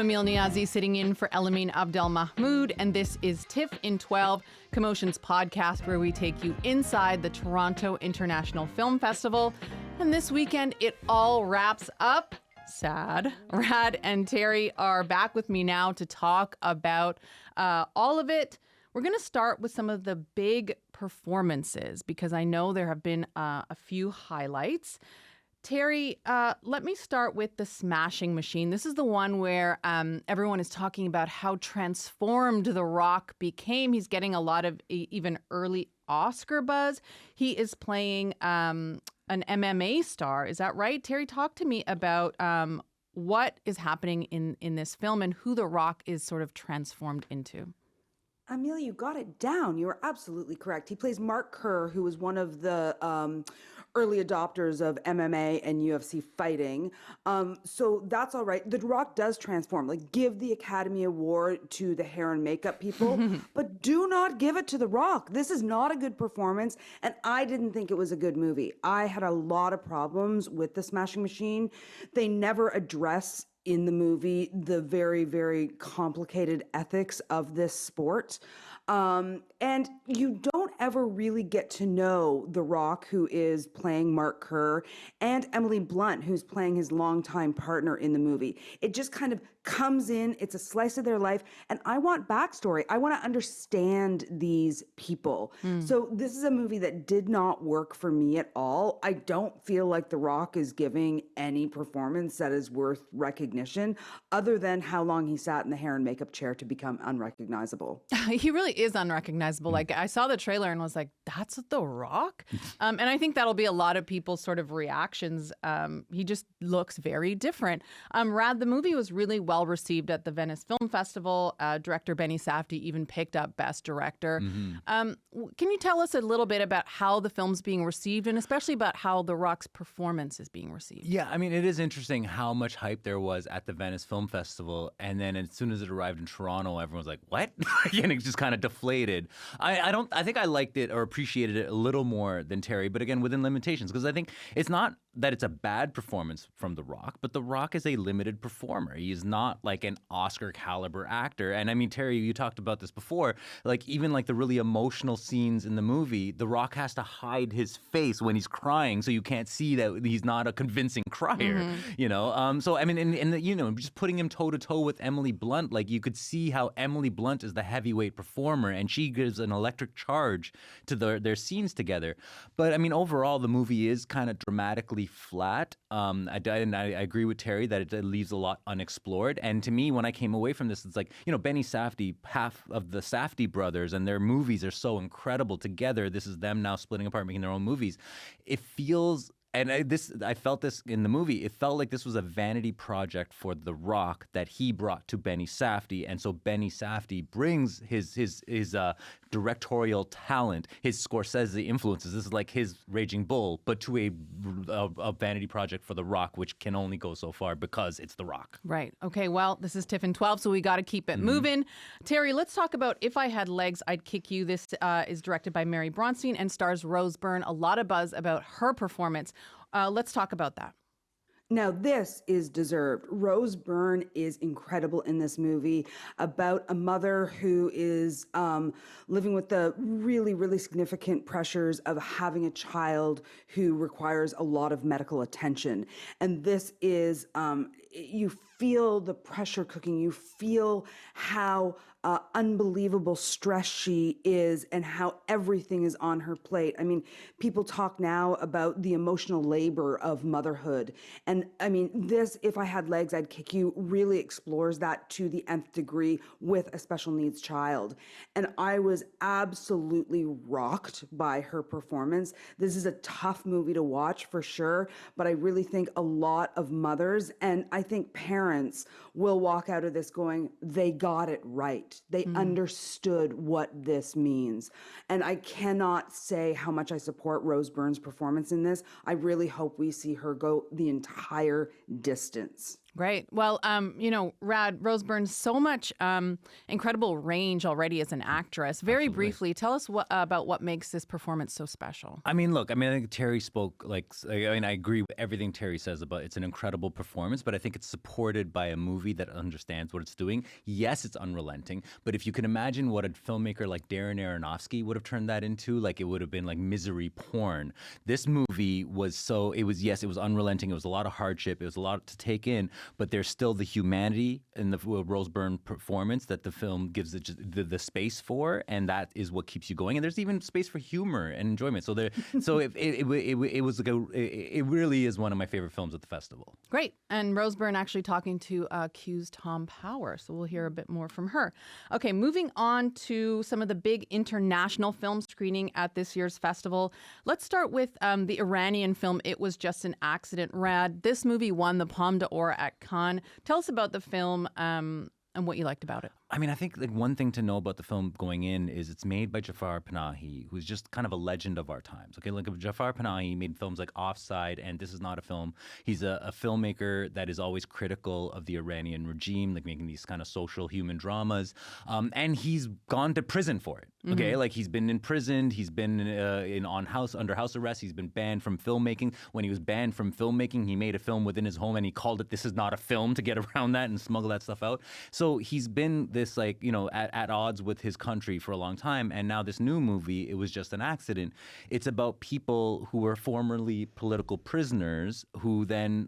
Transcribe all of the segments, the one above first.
Amil Niazi sitting in for Elamin Abdelmahmoud, and this is TIFF in 12, Commotion's podcast where we take you inside the Toronto International Film Festival. And this weekend, it all wraps up. Sad. Rad and Teri are back with me now to talk about all of it. We're going to start with some of the big performances because I know there have been a few highlights. Teri, let me start with The Smashing Machine. This is the one where everyone is talking about how transformed The Rock became. He's getting a lot of even early Oscar buzz. He is playing an MMA star. Is that right? Teri, talk to me about what is happening in this film and who The Rock is sort of transformed into. Amil, you got it down. You are absolutely correct. He plays Mark Kerr, who was one of the early adopters of MMA and UFC fighting. So that's all right. The Rock does transform. Like, give the Academy Award to the hair and makeup people, but do not give it to The Rock. This is not a good performance, and I didn't think it was a good movie. I had a lot of problems with The Smashing Machine. They never address in the movie the very, very complicated ethics of this sport. And you don't ever really get to know The Rock, who is playing Mark Kerr, and Emily Blunt, who's playing his longtime partner in the movie. It just kind of comes in, it's a slice of their life, and I want backstory. I want to understand these people. So this is a movie that did not work for me at all. I don't feel like The Rock is giving any performance that is worth recognition, other than how long he sat in the hair and makeup chair to become unrecognizable. He really is unrecognizable. Like, I saw the trailer and was like, that's The Rock? And I think that'll be a lot of people's sort of reactions. He just looks very different. Rad, the movie was really well received at the Venice Film Festival. Director Benny Safdie even picked up Best Director. Can you tell us a little bit about how the film's being received and especially about how The Rock's performance is being received? Yeah, I mean, it is interesting how much hype there was at the Venice Film Festival. And then as soon as it arrived in Toronto, everyone was like, what? And it just kind of deflated. I think I liked it or appreciated it a little more than Teri, but again, within limitations, because I think it's not that it's a bad performance from The Rock, but The Rock is a limited performer. He is not like an Oscar caliber actor. And I mean, Teri, you talked about this before, like even like the really emotional scenes in the movie, The Rock has to hide his face when he's crying so you can't see that he's not a convincing crier, you know? So I mean, and you know, just putting him toe to toe with Emily Blunt, like you could see how Emily Blunt is the heavyweight performer and she gives an electric charge to their scenes together. But I mean, overall, the movie is kind of dramatically flat. I agree with Teri that it leaves a lot unexplored. And to me, when I came away from this, it's like, you know, Benny Safdie, half of the Safdie brothers, and their movies are so incredible together. This is them now splitting apart, making their own movies. It feels... And I felt this in the movie. It felt like this was a vanity project for The Rock that he brought to Benny Safdie, and so Benny Safdie brings his directorial talent, his Scorsese influences. This is like his Raging Bull, but to a vanity project for The Rock, which can only go so far because it's The Rock. Right. Okay. Well, this is TIFF in 12, so we got to keep it moving. Teri, let's talk about If I Had Legs, I'd Kick You. This is directed by Mary Bronstein and stars Rose Byrne. A lot of buzz about her performance. Let's talk about that. Now, this is deserved. Rose Byrne is incredible in this movie about a mother who is living with the really, really significant pressures of having a child who requires a lot of medical attention. And this is, you feel the pressure cooking. You feel how unbelievable stress she is and how everything is on her plate. I mean, people talk now about the emotional labor of motherhood. And I mean, this, If I Had Legs, I'd Kick You, really explores that to the nth degree with a special needs child. And I was absolutely rocked by her performance. This is a tough movie to watch for sure, but I really think a lot of mothers, and I think parents, will walk out of this going, they got it right. They understood what this means. And I cannot say how much I support Rose Byrne's performance in this. I really hope we see her go the entire distance. Great. Well, Rose Byrne's so much incredible range already as an actress. Very Absolutely. briefly, tell us about what makes this performance so special. I mean, look, I think Teri spoke I agree with everything Teri says about it's an incredible performance, but I think it's supported by a movie that understands what it's doing. Yes, it's unrelenting, but if you can imagine what a filmmaker like Darren Aronofsky would have turned that into, like it would have been like misery porn. This movie was it was unrelenting. It was a lot of hardship. It was a lot to take in. But there's still the humanity in the Rose Byrne performance that the film gives it the space for, and that is what keeps you going. And there's even space for humor and enjoyment. So it really is one of my favorite films at the festival. Great. And Rose Byrne actually talking to Q's Tom Power, so we'll hear a bit more from her. Okay, moving on to some of the big international film screening at this year's festival. Let's start with the Iranian film It Was Just an Accident. Rad, this movie won the Palme d'Or at Cannes. Tell us about the film and what you liked about it. I mean, I think like one thing to know about the film going in is it's made by Jafar Panahi, who's just kind of a legend of our times. Okay, like Jafar Panahi made films like Offside and This Is Not a Film. He's a filmmaker that is always critical of the Iranian regime, like making these kind of social human dramas. And he's gone to prison for it. Okay, like he's been imprisoned, he's been under house arrest, he's been banned from filmmaking. When he was banned from filmmaking, he made a film within his home and he called it This Is Not a Film to get around that and smuggle that stuff out. So he's been this at odds with his country for a long time, and now this new movie, It Was Just an Accident. It's about people who were formerly political prisoners who then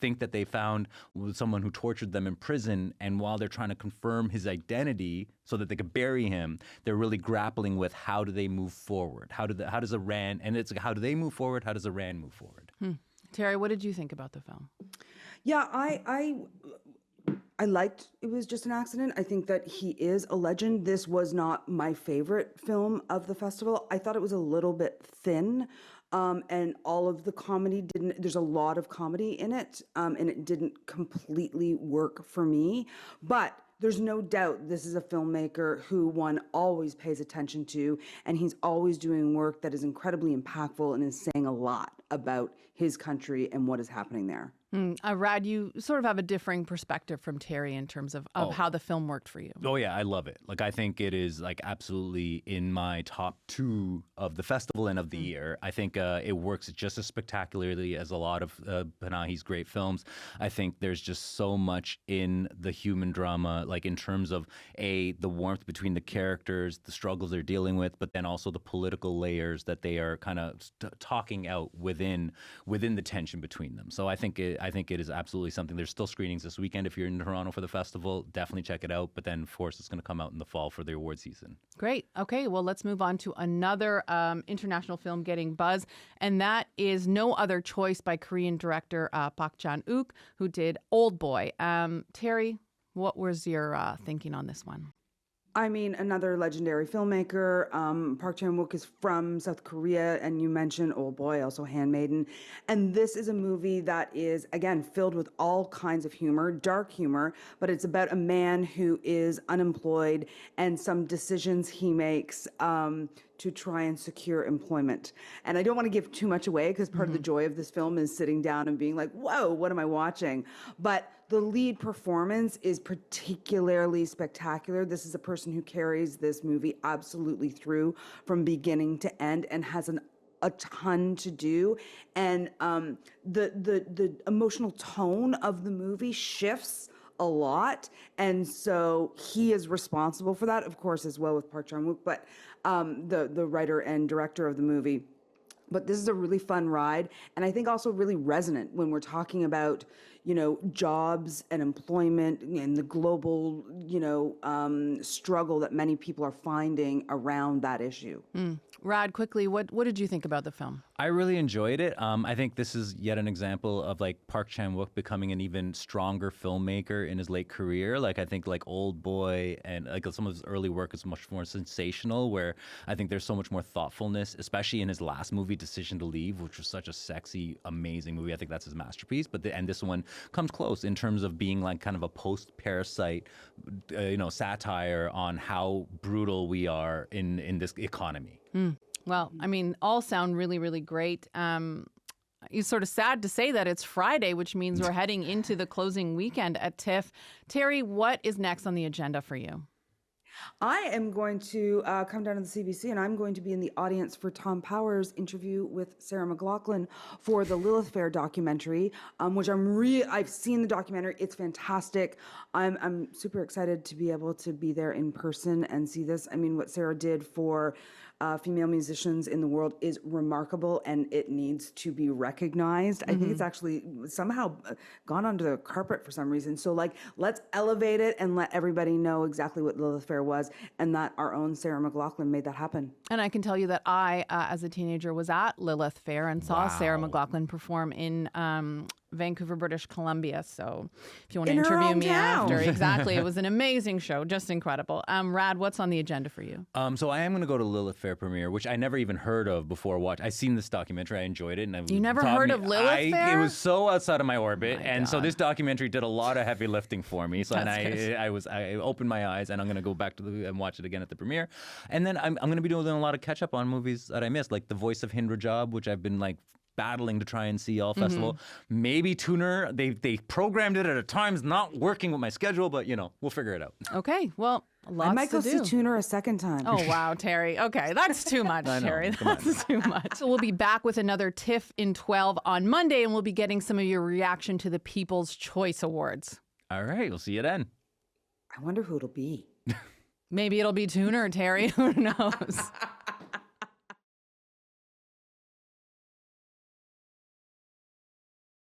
think that they found someone who tortured them in prison, and while they're trying to confirm his identity so that they could bury him, they're really grappling with how do they move forward? How does Iran, and it's like, how do they move forward? How does Iran move forward? Teri, what did you think about the film? Yeah, I liked It Was Just an Accident. I think that he is a legend. This was not my favorite film of the festival. I thought it was a little bit thin, and all of the comedy there's a lot of comedy in it, and it didn't completely work for me. But there's no doubt this is a filmmaker who one always pays attention to, and he's always doing work that is incredibly impactful and is saying a lot about his country and what is happening there. Rad, you sort of have a differing perspective from Teri in terms of how the film worked for you. Oh yeah, I love it. Like I think it is like absolutely in my top 2 of the festival and of the year. I think it works just as spectacularly as a lot of Panahi's great films. I think there's just so much in the human drama, like in terms of the warmth between the characters, the struggles they're dealing with, but then also the political layers that they are kind of talking out within the tension between them. So I think it is absolutely something. There's still screenings this weekend. If you're in Toronto for the festival, definitely check it out. But then, of course, it's going to come out in the fall for the award season. Great. Okay, well, let's move on to another international film getting buzz, and that is No Other Choice by Korean director Park Chan-wook, who did Old Boy. Teri, what was your thinking on this one? I mean, another legendary filmmaker. Park Chan-wook is from South Korea, and you mentioned Old Boy, also Handmaiden. And this is a movie that is, again, filled with all kinds of humor, dark humor, but it's about a man who is unemployed and some decisions he makes to try and secure employment. And I don't want to give too much away because part of the joy of this film is sitting down and being like, whoa, what am I watching? But the lead performance is particularly spectacular. This is a person who carries this movie absolutely through from beginning to end and has a ton to do. And the emotional tone of the movie shifts a lot, and so he is responsible for that, of course, as well with Park Chan-wook, but the writer and director of the movie. But this is a really fun ride, and I think also really resonant when we're talking about, jobs and employment and the global, struggle that many people are finding around that issue. Rad, quickly, what did you think about the film? I really enjoyed it. I think this is yet an example of like Park Chan-wook becoming an even stronger filmmaker in his late career. Like I think like Old Boy and like some of his early work is much more sensational, where I think there's so much more thoughtfulness, especially in his last movie, Decision to Leave, which was such a sexy, amazing movie. I think that's his masterpiece. And this one comes close in terms of being like kind of a post-Parasite, satire on how brutal we are in this economy. Well, I mean, all sound really, really great. It's sort of sad to say that it's Friday, which means we're heading into the closing weekend at TIFF. Teri, what is next on the agenda for you? I am going to come down to the CBC, and I'm going to be in the audience for Tom Power's interview with Sarah McLachlan for the Lilith Fair documentary, which I've seen the documentary. It's fantastic. I'm super excited to be able to be there in person and see this. I mean, what Sarah did for female musicians in the world is remarkable, and it needs to be recognized. I think it's actually somehow gone under the carpet for some reason. So, let's elevate it and let everybody know exactly what Lilith Fair was, and that our own Sarah McLachlan made that happen. And I can tell you that I, as a teenager, was at Lilith Fair and saw Sarah McLachlan perform in Vancouver, British Columbia. So if you want to interview me after, exactly. It was an amazing show, just incredible. Rad, what's on the agenda for you? So I am going to go to Lilith Fair premiere, which I never even heard of before. I seen this documentary, I enjoyed it, and you never heard of Lilith Fair? It was so outside of my orbit, so this documentary did a lot of heavy lifting for me. So I opened my eyes, and I'm going to go back and watch it again at the premiere, and then I'm going to be doing a lot of catch up on movies that I missed, like The Voice of Hindra Job, which I've been battling to try and see all festival. Maybe Tuner. They programmed it at a time's not working with my schedule, but we'll figure it out. Okay, well, lots I might go to do. see Tuner a second time. Oh wow, Teri. Okay, that's too much, Teri. That's too much. So we'll be back with another TIFF in 12 on Monday, and we'll be getting some of your reaction to the People's Choice Awards. All right, we'll see you then. I wonder who it'll be. Maybe it'll be Tuner, Teri. Who knows?